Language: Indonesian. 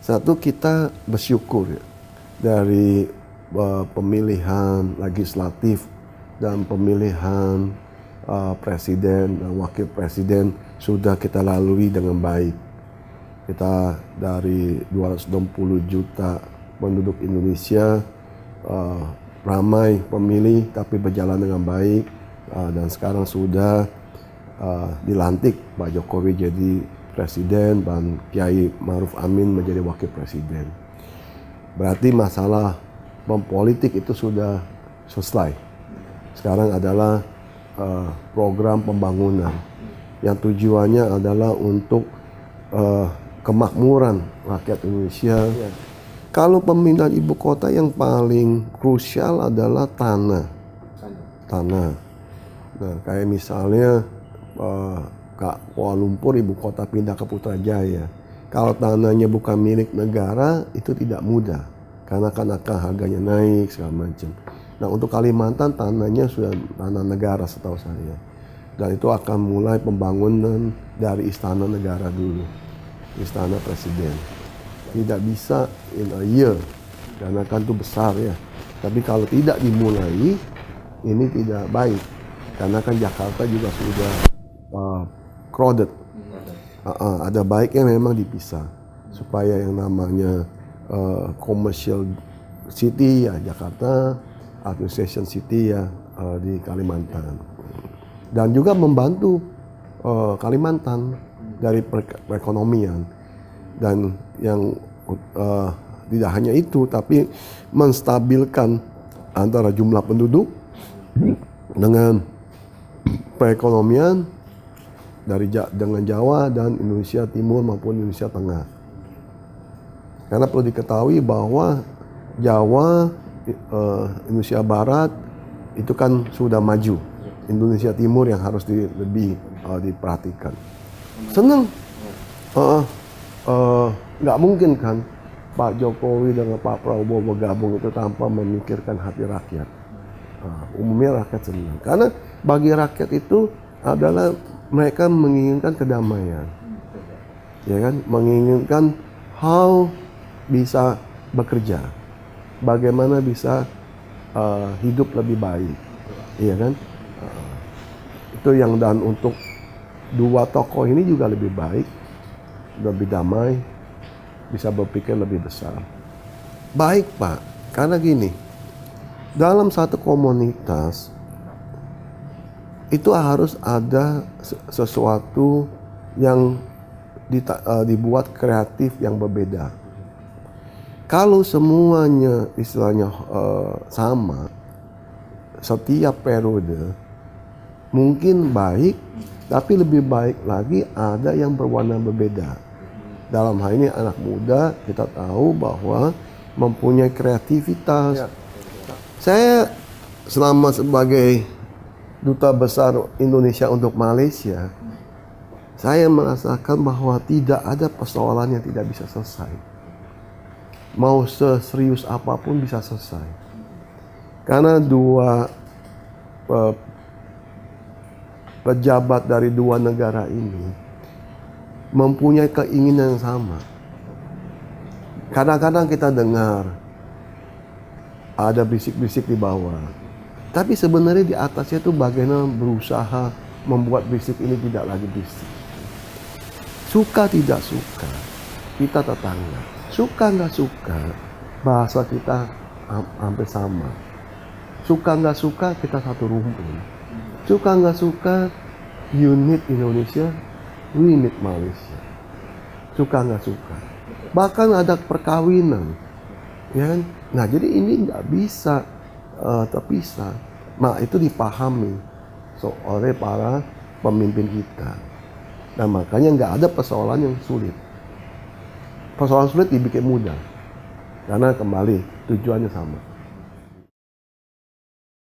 Satu, kita bersyukur ya, dari pemilihan legislatif dan pemilihan presiden dan wakil presiden sudah kita lalui dengan baik. Kita dari 260 juta penduduk Indonesia, ramai pemilih tapi berjalan dengan baik, dan sekarang sudah dilantik Pak Jokowi jadi presiden dan Kiai Ma'ruf Amin menjadi wakil presiden. Berarti masalah politik itu sudah selesai. Sekarang adalah program pembangunan yang tujuannya adalah untuk kemakmuran rakyat Indonesia. Kalau pemindahan ibu kota yang paling krusial adalah tanah. Nah, kayak misalnya Kuala Lumpur ibu kota pindah ke Putrajaya. Kalau tanahnya bukan milik negara itu tidak mudah karena kan akan harganya naik segala macam. Nah, untuk Kalimantan tanahnya sudah tanah negara setahu saya. Dan itu akan mulai pembangunan dari istana negara dulu, istana presiden. Tidak bisa in a year karena kan itu besar ya. Tapi kalau tidak dimulai ini tidak baik karena kan Jakarta juga sudah crowded. Ada baiknya memang dipisah supaya yang namanya commercial city ya Jakarta, administration city ya di Kalimantan, dan juga membantu Kalimantan dari perekonomian, dan yang tidak hanya itu tapi menstabilkan antara jumlah penduduk dengan perekonomian dengan Jawa dan Indonesia Timur maupun Indonesia Tengah. Karena perlu diketahui bahwa Jawa, Indonesia Barat itu kan sudah maju. Indonesia Timur yang harus lebih diperhatikan. Senang. Nggak mungkin kan Pak Jokowi dengan Pak Prabowo bergabung itu tanpa memikirkan hati rakyat. Umumnya rakyat senang. Karena bagi rakyat itu adalah mereka menginginkan kedamaian, ya kan, menginginkan how bisa bekerja, bagaimana bisa hidup lebih baik, ya kan. Itu yang, dan untuk dua tokoh ini juga lebih baik, lebih damai, bisa berpikir lebih besar. Baik Pak, karena gini, dalam satu komunitas itu harus ada sesuatu yang dibuat kreatif yang berbeda. Kalau semuanya istilahnya sama setiap periode mungkin baik, tapi lebih baik lagi ada yang berwarna berbeda. Dalam hal ini anak muda kita tahu bahwa mempunyai kreativitas. Saya selama sebagai Duta Besar Indonesia untuk Malaysia, saya merasakan bahwa tidak ada persoalan yang tidak bisa selesai. Mau seserius apapun bisa selesai. Karena dua pejabat dari dua negara ini mempunyai keinginan yang sama. Kadang-kadang kita dengar ada bisik-bisik di bawah. Tapi sebenarnya di atasnya itu bagaimana berusaha membuat bisik ini tidak lagi bisik. Suka tidak suka, kita tetangga. Suka nggak suka, bahasa kita hampir sama. Suka nggak suka, kita satu rumpun. Suka nggak suka, you need Indonesia, we need Malaysia. Suka nggak suka. Bahkan ada perkawinan, ya kan? Nah, jadi ini nggak bisa terpisah. Nah, itu dipahami oleh para pemimpin kita. Nah, makanya nggak ada persoalan yang sulit. Persoalan sulit dibikin mudah. Karena kembali tujuannya sama.